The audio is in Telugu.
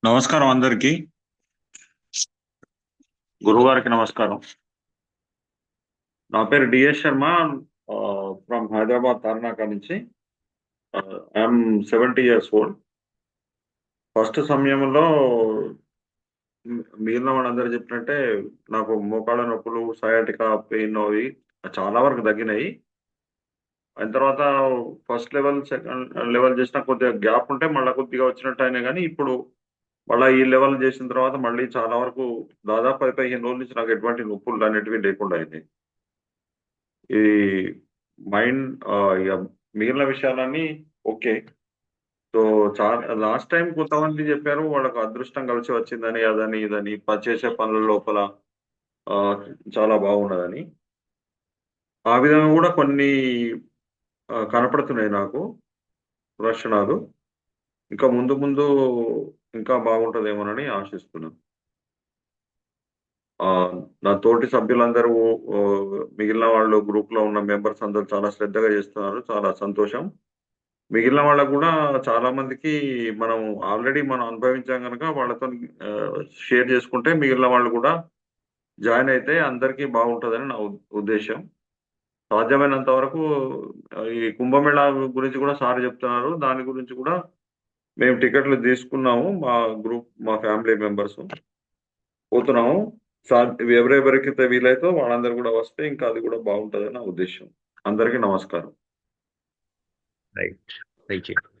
నమస్కారం అందరికి. గురువారికి నమస్కారం. నా పేరు డిఎస్ శర్మ, ఫ్రమ్ హైదరాబాద్ తార్నాక నుంచి. I'm 70 years old. ఫస్ట్ సమయంలో మిగిలిన వాళ్ళందరూ చెప్పినట్టే నాకు మోకాళ్ళ నొప్పులు, సయాటికా పెయిన్ అవి చాలా వరకు తగ్గినాయి. అయిన తర్వాత ఫస్ట్ లెవెల్, సెకండ్ లెవెల్ చేసిన కొద్దిగా గ్యాప్ ఉంటే మళ్ళీ కొద్దిగా వచ్చినట్టు అయినాయి. కానీ ఇప్పుడు మళ్ళీ ఈ లెవెల్ చేసిన తర్వాత మళ్ళీ చాలా వరకు దాదాపు 15 రోజుల నుంచి నాకు ఎటువంటి నొప్పులు అనేటివి లేకుండా అయింది. ఈ మైండ్ ఇక మిగిలిన విషయాలన్నీ ఓకే. సో లాస్ట్ టైం కొంతమంది చెప్పారు వాళ్ళకు అదృష్టం కలిసి వచ్చిందని, అదని ఇదని, చేసే పనుల లోపల ఆ, చాలా బాగున్నదని. ఆ విధంగా కూడా కొన్ని కనపడుతున్నాయి నాకు లక్షణాలు. ఇంకా ముందు ముందు ఇంకా బాగుంటదేమోనని ఆశిస్తున్నాను. నా తోటి సభ్యులందరూ, మిగిలిన వాళ్ళు గ్రూప్‌లో ఉన్న మెంబర్స్ అందరూ చాలా శ్రద్ధగా చేస్తున్నారు. చాలా సంతోషం. మిగిలిన వాళ్ళకి గూడా చాలా మందికి మనం అనుభవించాం గనక వాళ్ళతోని షేర్ చేసుకుంటే మిగిలిన వాళ్ళు గూడా జాయిన్ అయితే అందరికీ బాగుంటదని నా ఉద్దేశ్యం. సాధ్యమైనంత వరకు ఈ కుంభమేళా గురించి గూడా సార్ చెప్తున్నారు. దాని గురించి కూడా మేము టికెట్లు తీసుకున్నాము. మా ఫ్యామిలీ మెంబర్స్ పోతున్నాము. ఎవరెవరికైతే వీలైతే వాళ్ళందరూ గూడా వస్తే ఇంకా అది గూడా బాగుంటదని నా ఉద్దేశ్యం. అందరికీ నమస్కారం. రైట్. Thank you.